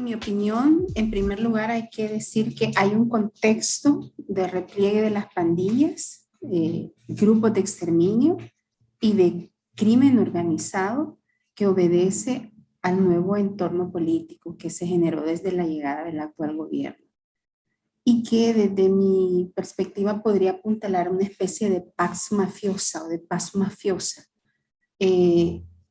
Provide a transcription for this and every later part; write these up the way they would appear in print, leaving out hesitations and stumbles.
mi opinión, en primer lugar hay que decir que hay un contexto de repliegue de las pandillas, grupos de exterminio y de crimen organizado que obedece al nuevo entorno político que se generó desde la llegada del actual gobierno y que desde mi perspectiva podría apuntalar una especie de pax mafiosa o de paz mafiosa,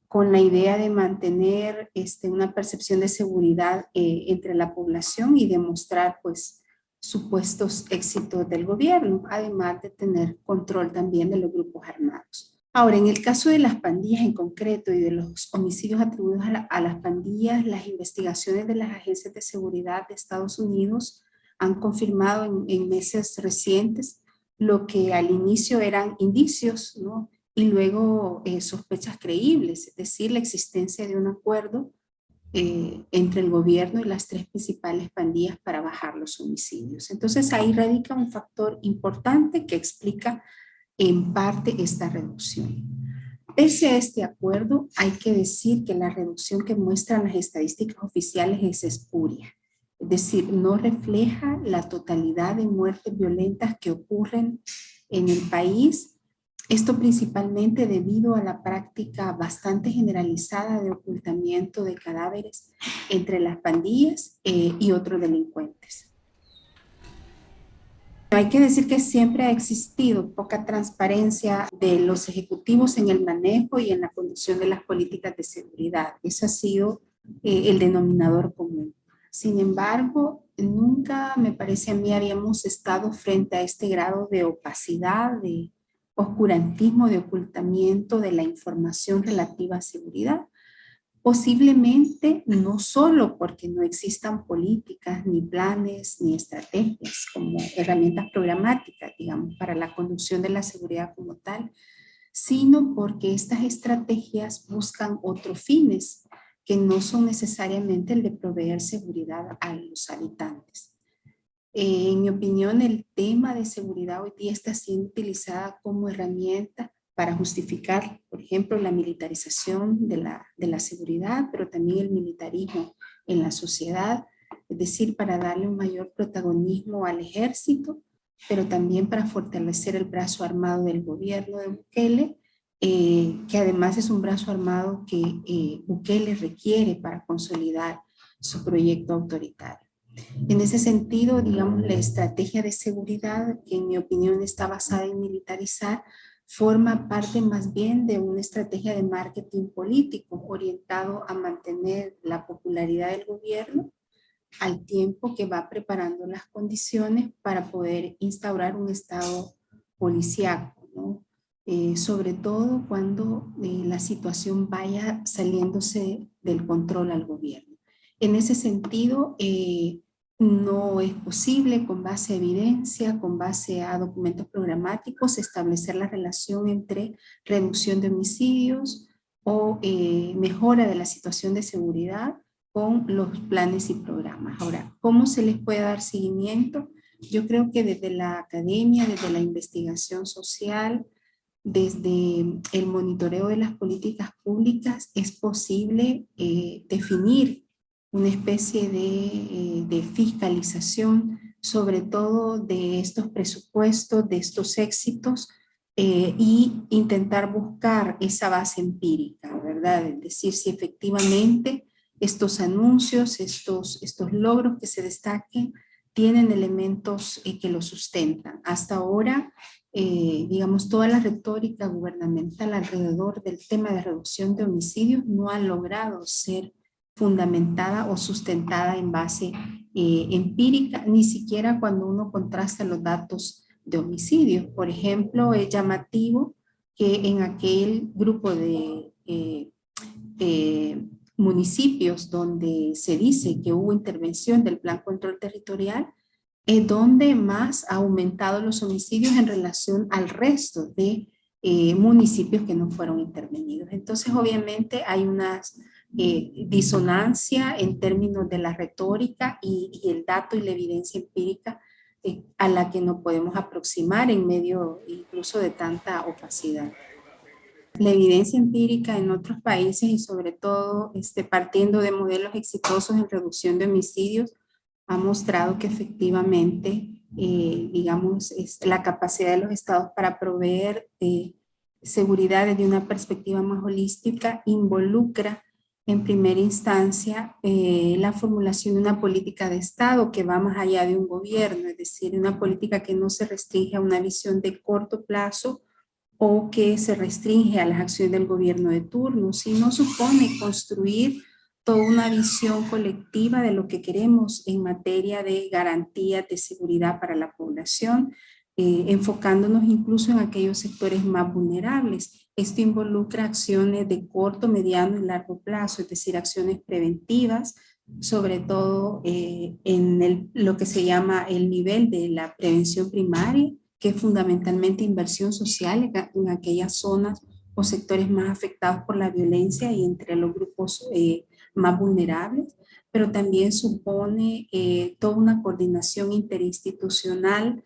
con la idea de mantener una percepción de seguridad entre la población y demostrar pues supuestos éxitos del gobierno, además de tener control también de los grupos armados. Ahora, en el caso de las pandillas en concreto y de los homicidios atribuidos a las pandillas, las investigaciones de las agencias de seguridad de Estados Unidos han confirmado en meses recientes lo que al inicio eran indicios, ¿no? Y luego sospechas creíbles, es decir, la existencia de un acuerdo entre el gobierno y las tres principales pandillas para bajar los homicidios. Entonces ahí radica un factor importante que explica en parte esta reducción. Pese a este acuerdo, hay que decir que la reducción que muestran las estadísticas oficiales es espuria, es decir, no refleja la totalidad de muertes violentas que ocurren en el país. Esto principalmente debido a la práctica bastante generalizada de ocultamiento de cadáveres entre las pandillas y otros delincuentes. Hay que decir que siempre ha existido poca transparencia de los ejecutivos en el manejo y en la conducción de las políticas de seguridad. Ese ha sido el denominador común. Sin embargo, nunca me parece a mí habíamos estado frente a este grado de opacidad, de oscurantismo, de ocultamiento de la información relativa a seguridad. Posiblemente no solo porque no existan políticas, ni planes, ni estrategias como herramientas programáticas, digamos, para la conducción de la seguridad como tal, sino porque estas estrategias buscan otros fines que no son necesariamente el de proveer seguridad a los habitantes. En mi opinión, el tema de seguridad hoy día está siendo utilizada como herramienta para justificar, por ejemplo, la militarización de la seguridad, pero también el militarismo en la sociedad, es decir, para darle un mayor protagonismo al ejército, pero también para fortalecer el brazo armado del gobierno de Bukele, que además es un brazo armado que Bukele requiere para consolidar su proyecto autoritario. En ese sentido, digamos, la estrategia de seguridad, que en mi opinión está basada en militarizar, forma parte más bien de una estrategia de marketing político orientado a mantener la popularidad del gobierno al tiempo que va preparando las condiciones para poder instaurar un estado policíaco, ¿no? Sobre todo cuando la situación vaya saliéndose del control al gobierno. En ese sentido, no es posible con base a evidencia, con base a documentos programáticos, establecer la relación entre reducción de homicidios o mejora de la situación de seguridad con los planes y programas. Ahora, ¿cómo se les puede dar seguimiento? Yo creo que desde la academia, desde la investigación social, desde el monitoreo de las políticas públicas, es posible definir una especie de fiscalización, sobre todo de estos presupuestos, de estos éxitos, y intentar buscar esa base empírica, ¿verdad? Es decir, si efectivamente estos anuncios, estos logros que se destaquen, tienen elementos que los sustentan. Hasta ahora, digamos, toda la retórica gubernamental alrededor del tema de reducción de homicidios no ha logrado ser fundamentada o sustentada en base empírica, ni siquiera cuando uno contrasta los datos de homicidios. Por ejemplo, es llamativo que en aquel grupo de municipios donde se dice que hubo intervención del Plan Control Territorial, es donde más ha aumentado los homicidios en relación al resto de municipios que no fueron intervenidos. Entonces, obviamente, hay una disonancia en términos de la retórica y el dato y la evidencia empírica a la que nos podemos aproximar en medio incluso de tanta opacidad. La evidencia empírica en otros países y sobre todo partiendo de modelos exitosos en reducción de homicidios ha mostrado que efectivamente, digamos, la capacidad de los estados para proveer seguridad desde una perspectiva más holística involucra en primera instancia la formulación de una política de Estado que va más allá de un gobierno, es decir, una política que no se restringe a una visión de corto plazo o que se restringe a las acciones del gobierno de turno, sino supone construir toda una visión colectiva de lo que queremos en materia de garantías de seguridad para la población, enfocándonos incluso en aquellos sectores más vulnerables. Esto involucra acciones de corto, mediano y largo plazo, es decir, acciones preventivas, sobre todo lo que se llama el nivel de la prevención primaria, que es fundamentalmente inversión social en aquellas zonas o sectores más afectados por la violencia y entre los grupos más vulnerables, pero también supone toda una coordinación interinstitucional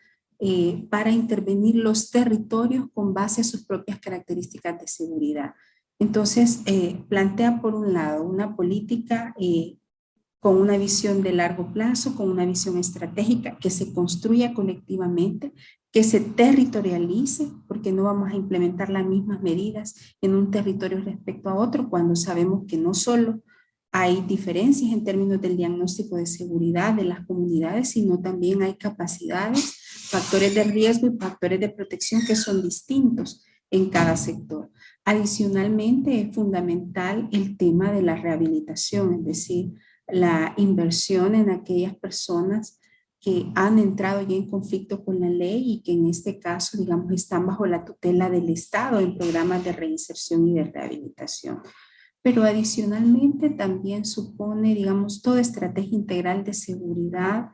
para intervenir los territorios con base a sus propias características de seguridad. Entonces, plantea por un lado una política con una visión de largo plazo, con una visión estratégica que se construya colectivamente, que se territorialice, porque no vamos a implementar las mismas medidas en un territorio respecto a otro cuando sabemos que no solo hay diferencias en términos del diagnóstico de seguridad de las comunidades, sino también hay capacidades, factores de riesgo y factores de protección que son distintos en cada sector. Adicionalmente, es fundamental el tema de la rehabilitación, es decir, la inversión en aquellas personas que han entrado ya en conflicto con la ley y que en este caso, digamos, están bajo la tutela del Estado en programas de reinserción y de rehabilitación. Pero adicionalmente también supone, digamos, toda estrategia integral de seguridad,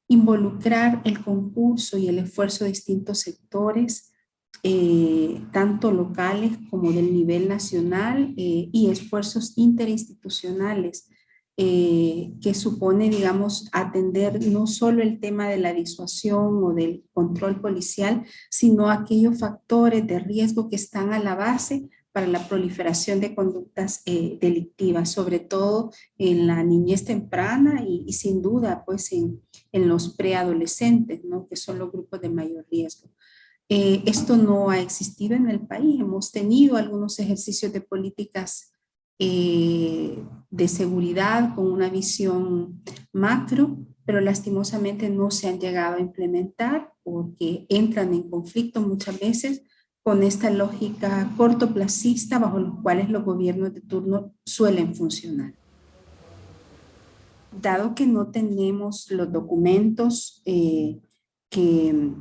involucrar el concurso y el esfuerzo de distintos sectores, tanto locales como del nivel nacional, y esfuerzos interinstitucionales que supone, digamos, atender no solo el tema de la disuasión o del control policial, sino aquellos factores de riesgo que están a la base para la proliferación de conductas delictivas, sobre todo en la niñez temprana y sin duda, pues en los preadolescentes, ¿no? Que son los grupos de mayor riesgo. Esto no ha existido en el país. Hemos tenido algunos ejercicios de políticas de seguridad con una visión macro, pero lastimosamente no se han llegado a implementar porque entran en conflicto muchas veces con esta lógica cortoplacista bajo los cuales los gobiernos de turno suelen funcionar. Dado que no tenemos los documentos que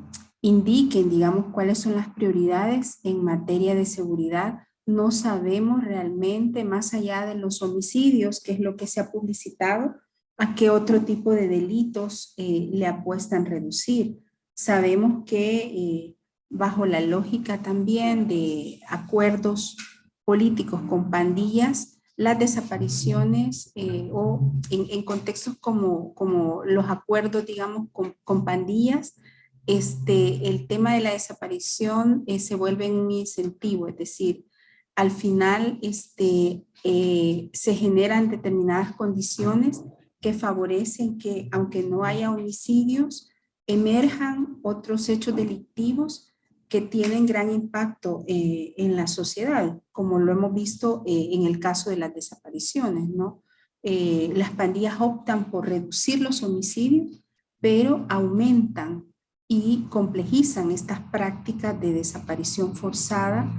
indiquen, digamos, cuáles son las prioridades en materia de seguridad, no sabemos realmente, más allá de los homicidios, que es lo que se ha publicitado, a qué otro tipo de delitos le apuestan reducir. Sabemos que bajo la lógica también de acuerdos políticos con pandillas, las desapariciones o en contextos como los acuerdos, digamos, con pandillas, el tema de la desaparición se vuelve un incentivo, es decir, al final se generan determinadas condiciones que favorecen que, aunque no haya homicidios, emerjan otros hechos delictivos que tienen gran impacto en la sociedad, como lo hemos visto en el caso de las desapariciones, ¿no? Las pandillas optan por reducir los homicidios, pero aumentan y complejizan estas prácticas de desaparición forzada,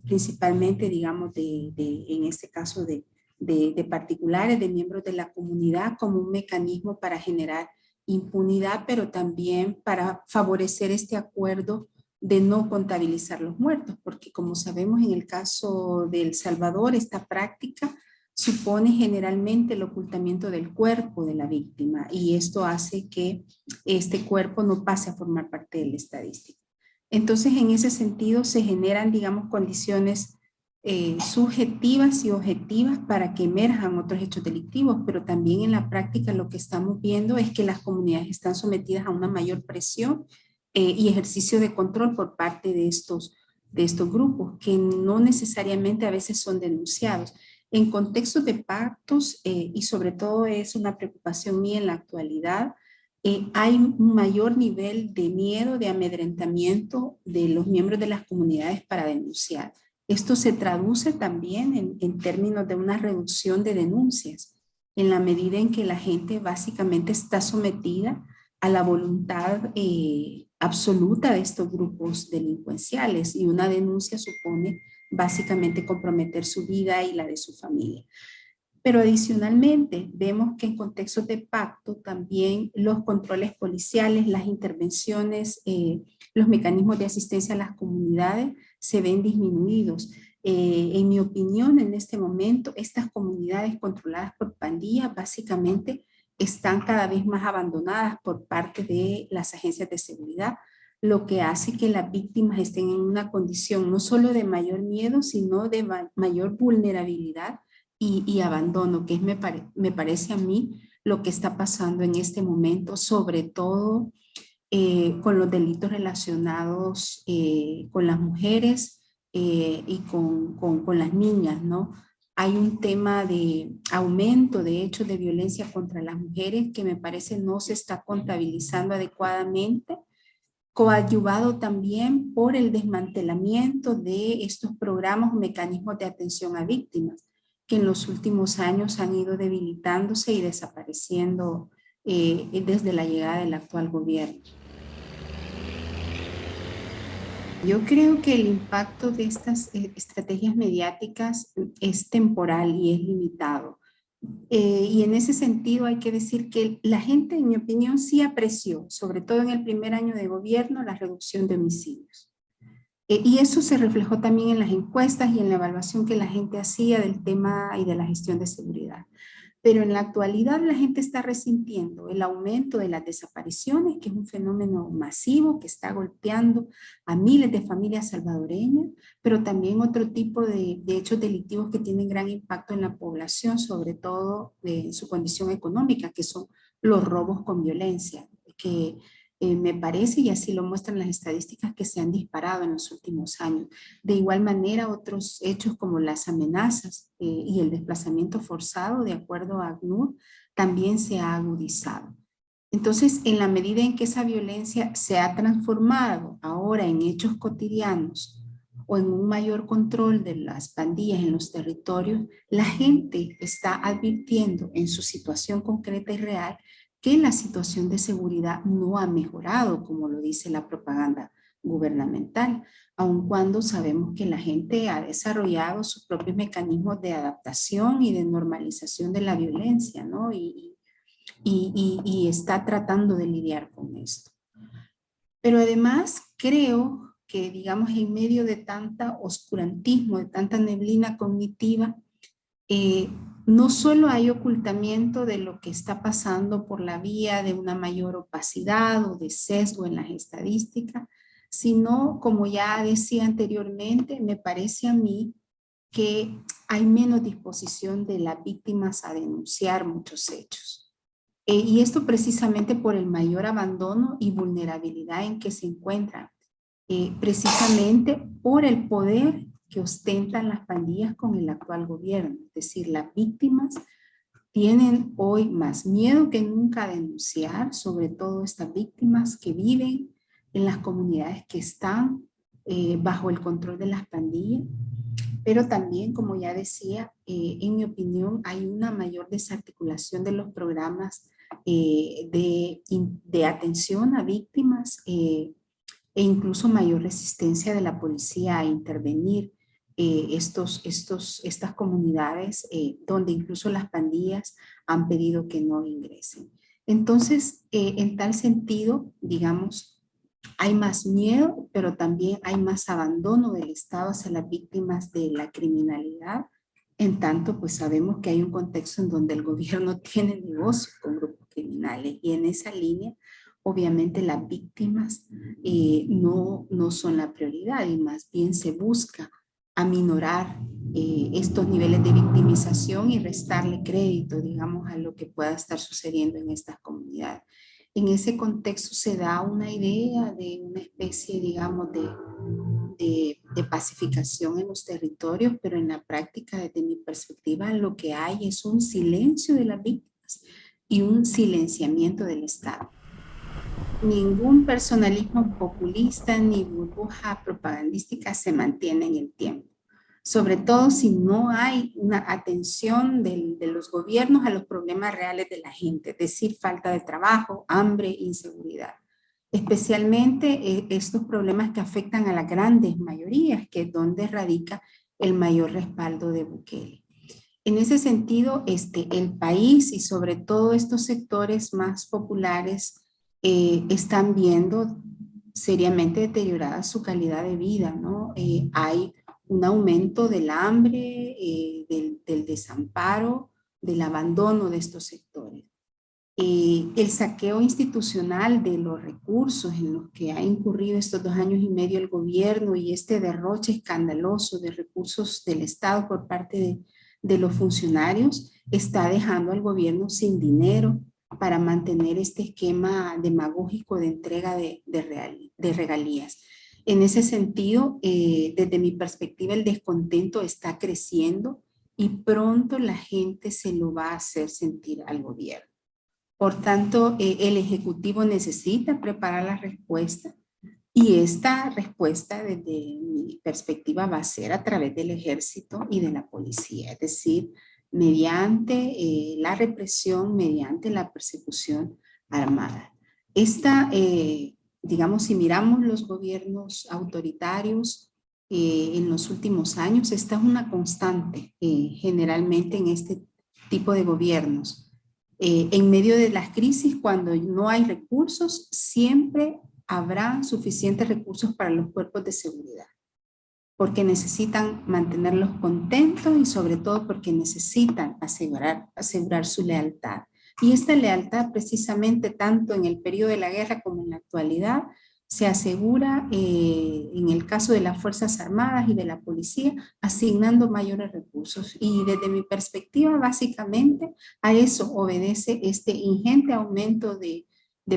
principalmente, digamos, en este caso de particulares, de miembros de la comunidad, como un mecanismo para generar impunidad, pero también para favorecer este acuerdo de no contabilizar los muertos, porque como sabemos en el caso de El Salvador, esta práctica supone generalmente el ocultamiento del cuerpo de la víctima y esto hace que este cuerpo no pase a formar parte de la estadística. Entonces, en ese sentido, se generan, digamos, condiciones subjetivas y objetivas para que emerjan otros hechos delictivos, pero también en la práctica lo que estamos viendo es que las comunidades están sometidas a una mayor presión y ejercicio de control por parte de estos grupos, que no necesariamente a veces son denunciados. En contextos de pactos, y sobre todo es una preocupación mía en la actualidad, hay un mayor nivel de miedo, de amedrentamiento de los miembros de las comunidades para denunciar. Esto se traduce también en términos de una reducción de denuncias, en la medida en que la gente básicamente está sometida a la voluntad absoluta de estos grupos delincuenciales, y una denuncia supone básicamente comprometer su vida y la de su familia. Pero adicionalmente vemos que en contextos de pacto también los controles policiales, las intervenciones, los mecanismos de asistencia a las comunidades se ven disminuidos. En mi opinión, en este momento, estas comunidades controladas por pandillas básicamente están cada vez más abandonadas por parte de las agencias de seguridad, lo que hace que las víctimas estén en una condición no solo de mayor miedo, sino de mayor vulnerabilidad y abandono, que es, me parece a mí lo que está pasando en este momento, sobre todo con los delitos relacionados con las mujeres y con las niñas, ¿no? Hay un tema de aumento de hechos de violencia contra las mujeres que me parece no se está contabilizando adecuadamente, coadyuvado también por el desmantelamiento de estos programas o mecanismos de atención a víctimas, que en los últimos años han ido debilitándose y desapareciendo desde la llegada del actual gobierno. Yo creo que el impacto de estas estrategias mediáticas es temporal y es limitado. Y en ese sentido hay que decir que la gente, en mi opinión, sí apreció, sobre todo en el primer año de gobierno, la reducción de homicidios. Y eso se reflejó también en las encuestas y en la evaluación que la gente hacía del tema y de la gestión de seguridad. Pero en la actualidad la gente está resintiendo el aumento de las desapariciones, que es un fenómeno masivo que está golpeando a miles de familias salvadoreñas, pero también otro tipo de hechos delictivos que tienen gran impacto en la población, sobre todo en su condición económica, que son los robos con violencia, que me parece, y así lo muestran las estadísticas, que se han disparado en los últimos años. De igual manera, otros hechos como las amenazas y el desplazamiento forzado, de acuerdo a ACNUR, también se ha agudizado. Entonces, en la medida en que esa violencia se ha transformado ahora en hechos cotidianos o en un mayor control de las pandillas en los territorios, la gente está advirtiendo en su situación concreta y real que la situación de seguridad no ha mejorado, como lo dice la propaganda gubernamental, aun cuando sabemos que la gente ha desarrollado sus propios mecanismos de adaptación y de normalización de la violencia, ¿no? Y está tratando de lidiar con esto. Pero además creo que, digamos, en medio de tanta oscurantismo, de tanta neblina cognitiva, no solo hay ocultamiento de lo que está pasando por la vía de una mayor opacidad o de sesgo en las estadísticas, sino, como ya decía anteriormente, me parece a mí que hay menos disposición de las víctimas a denunciar muchos hechos. Y esto precisamente por el mayor abandono y vulnerabilidad en que se encuentran, precisamente por el poder que ostentan las pandillas con el actual gobierno. Es decir, las víctimas tienen hoy más miedo que nunca a denunciar, sobre todo estas víctimas que viven en las comunidades que están bajo el control de las pandillas. Pero también, como ya decía, en mi opinión, hay una mayor desarticulación de los programas de atención a víctimas e incluso mayor resistencia de la policía a intervenir estas comunidades donde incluso las pandillas han pedido que no ingresen. Entonces, en tal sentido, digamos, hay más miedo, pero también hay más abandono del Estado hacia las víctimas de la criminalidad. En tanto, pues sabemos que hay un contexto en donde el gobierno tiene negocio con grupos criminales, y en esa línea, obviamente las víctimas no son la prioridad, y más bien se busca aminorar estos niveles de victimización y restarle crédito, digamos, a lo que pueda estar sucediendo en estas comunidades. En ese contexto se da una idea de una especie, digamos, de pacificación en los territorios, pero en la práctica, desde mi perspectiva, lo que hay es un silencio de las víctimas y un silenciamiento del Estado. Ningún personalismo populista ni burbuja propagandística se mantiene en el tiempo, sobre todo si no hay una atención de los gobiernos a los problemas reales de la gente, es decir, falta de trabajo, hambre, inseguridad. Especialmente estos problemas que afectan a las grandes mayorías, que es donde radica el mayor respaldo de Bukele. En ese sentido, el país y sobre todo estos sectores más populares están viendo seriamente deteriorada su calidad de vida, ¿no? Hay un aumento del hambre, del desamparo, del abandono de estos sectores. El saqueo institucional de los recursos en los que ha incurrido estos 2 años y medio el gobierno y este derroche escandaloso de recursos del Estado por parte de los funcionarios está dejando al gobierno sin dinero para mantener este esquema demagógico de entrega de regalías. En ese sentido, desde mi perspectiva, el descontento está creciendo y pronto la gente se lo va a hacer sentir al gobierno. Por tanto, el Ejecutivo necesita preparar la respuesta y esta respuesta, desde mi perspectiva, va a ser a través del Ejército y de la Policía, es decir, mediante la represión, mediante la persecución armada. Digamos, si miramos los gobiernos autoritarios en los últimos años, esta es una constante generalmente en este tipo de gobiernos. En medio de las crisis, cuando no hay recursos, siempre habrá suficientes recursos para los cuerpos de seguridad, porque necesitan mantenerlos contentos y sobre todo porque necesitan asegurar su lealtad. Y esta lealtad, precisamente tanto en el periodo de la guerra como en la actualidad, se asegura en el caso de las Fuerzas Armadas y de la Policía, asignando mayores recursos. Y desde mi perspectiva, básicamente, a eso obedece este ingente aumento de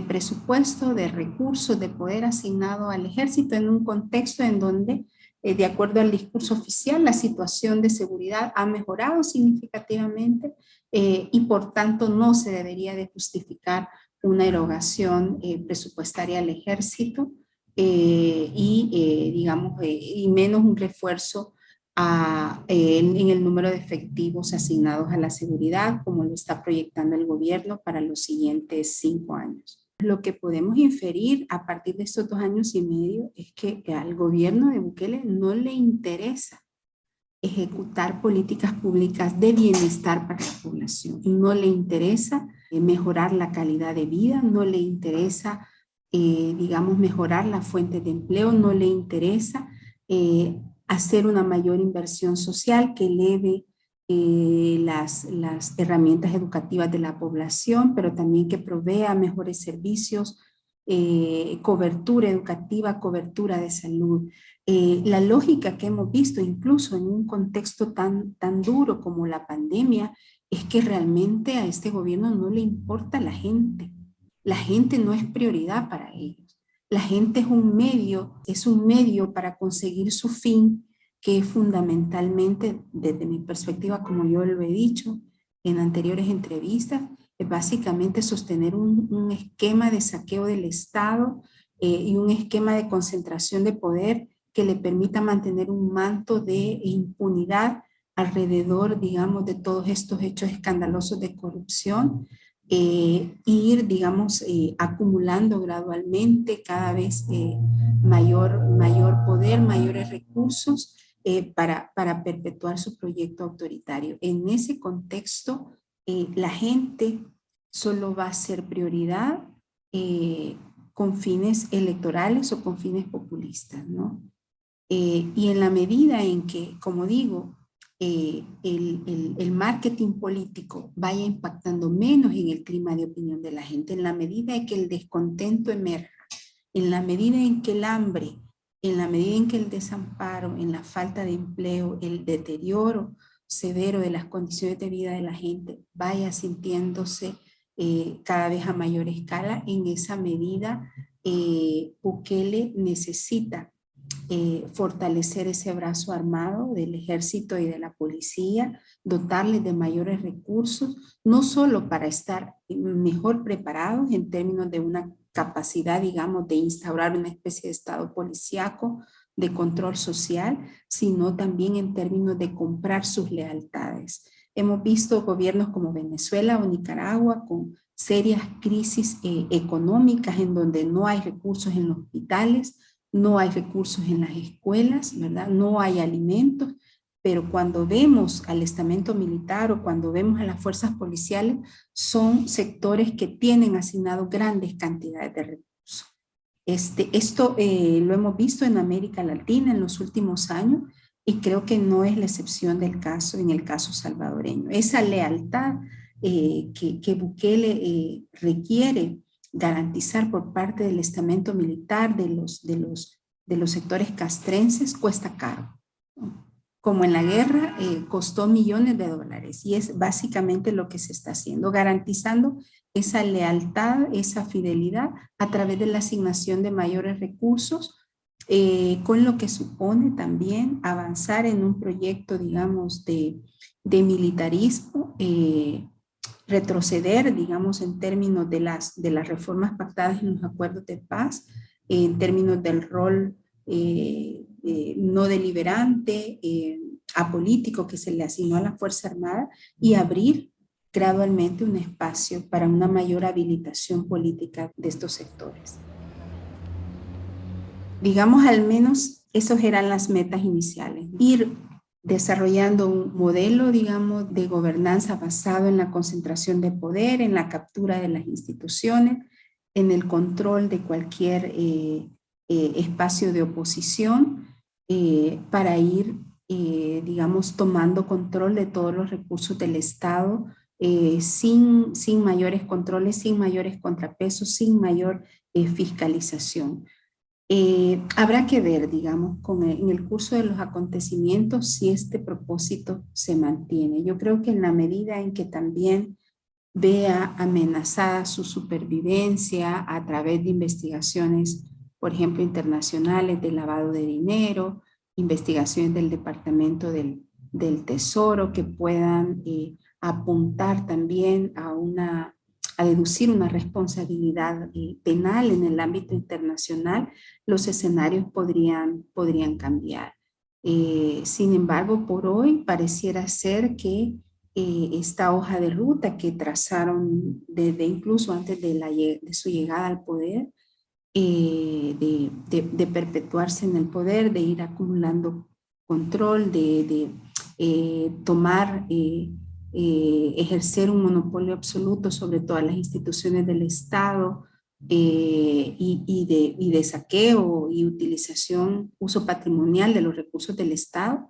presupuesto, de recursos, de poder asignado al ejército en un contexto en donde, de acuerdo al discurso oficial, la situación de seguridad ha mejorado significativamente y por tanto no se debería de justificar una erogación presupuestaria al ejército y menos un refuerzo en el número de efectivos asignados a la seguridad, como lo está proyectando el gobierno para los siguientes 5 años. Lo que podemos inferir a partir de estos 2 años y medio es que al gobierno de Bukele no le interesa ejecutar políticas públicas de bienestar para la población. No le interesa mejorar la calidad de vida, no le interesa, mejorar la fuente de empleo, no le interesa hacer una mayor inversión social que eleve las herramientas educativas de la población, pero también que provea mejores servicios, cobertura educativa, cobertura de salud. La lógica que hemos visto incluso en un contexto tan duro como la pandemia es que realmente a este gobierno no le importa la gente. La gente no es prioridad para ellos. La gente es un medio para conseguir su fin, que es fundamentalmente, desde mi perspectiva, como yo lo he dicho en anteriores entrevistas, es básicamente sostener un esquema de saqueo del Estado y un esquema de concentración de poder que le permita mantener un manto de impunidad alrededor, digamos, de todos estos hechos escandalosos de corrupción, ir, digamos, acumulando gradualmente cada vez mayor poder, mayores recursos para perpetuar su proyecto autoritario. En ese contexto, la gente solo va a ser prioridad con fines electorales o con fines populistas, ¿no? Y en la medida en que, como digo, el marketing político vaya impactando menos en el clima de opinión de la gente, en la medida en que el descontento emerja, en la medida en que el hambre, en la medida en que el desamparo, en la falta de empleo, el deterioro severo de las condiciones de vida de la gente vaya sintiéndose cada vez a mayor escala, en esa medida Bukele necesita fortalecer ese brazo armado del ejército y de la policía, dotarles de mayores recursos, no solo para estar mejor preparados en términos de una capacidad, digamos, de instaurar una especie de estado policíaco, de control social, sino también en términos de comprar sus lealtades. Hemos visto gobiernos como Venezuela o Nicaragua con serias crisis económicas en donde no hay recursos en los hospitales, no hay recursos en las escuelas, ¿verdad? No hay alimentos, pero cuando vemos al estamento militar o cuando vemos a las fuerzas policiales, son sectores que tienen asignados grandes cantidades de recursos. Esto lo hemos visto en América Latina en los últimos años y creo que no es la excepción del caso en el caso salvadoreño. Esa lealtad que Bukele requiere garantizar por parte del estamento militar de los sectores castrenses cuesta caro, ¿no? Como en la guerra costó millones de dólares y es básicamente lo que se está haciendo, garantizando esa lealtad, esa fidelidad a través de la asignación de mayores recursos, con lo que supone también avanzar en un proyecto, digamos, de militarismo, retroceder, digamos, en términos de las reformas pactadas en los acuerdos de paz, en términos del rol no deliberante, apolítico que se le asignó a la Fuerza Armada y abrir gradualmente un espacio para una mayor habilitación política de estos sectores. Digamos, al menos, esas eran las metas iniciales. Ir desarrollando un modelo, digamos, de gobernanza basado en la concentración de poder, en la captura de las instituciones, en el control de cualquier espacio de oposición, para ir, digamos, tomando control de todos los recursos del Estado, sin mayores controles, sin mayores contrapesos, sin mayor fiscalización. Habrá que ver, digamos, en el curso de los acontecimientos si este propósito se mantiene. Yo creo que en la medida en que también vea amenazada su supervivencia a través de investigaciones, por ejemplo, internacionales de lavado de dinero, investigaciones del Departamento del Tesoro que puedan apuntar también a deducir una responsabilidad penal en el ámbito internacional, los escenarios podrían cambiar. Sin embargo, por hoy pareciera ser que esta hoja de ruta que trazaron desde incluso antes de su llegada al poder, de perpetuarse en el poder, de ir acumulando control, de tomar, ejercer un monopolio absoluto sobre todas las instituciones del Estado, y de saqueo y utilización, uso patrimonial de los recursos del Estado,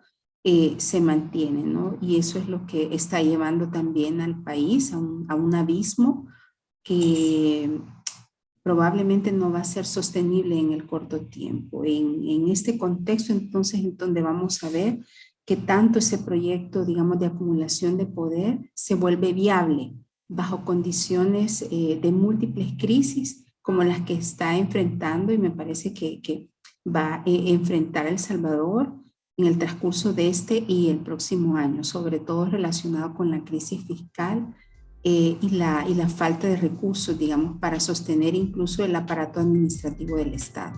se mantiene, ¿no? Y eso es lo que está llevando también al país a un abismo que probablemente no va a ser sostenible en el corto tiempo. En este contexto, entonces, en donde vamos a ver que tanto ese proyecto, digamos, de acumulación de poder se vuelve viable bajo condiciones de múltiples crisis como las que está enfrentando y me parece que va a enfrentar El Salvador en el transcurso de este y el próximo año, sobre todo relacionado con la crisis fiscal y la falta de recursos, digamos, para sostener incluso el aparato administrativo del Estado.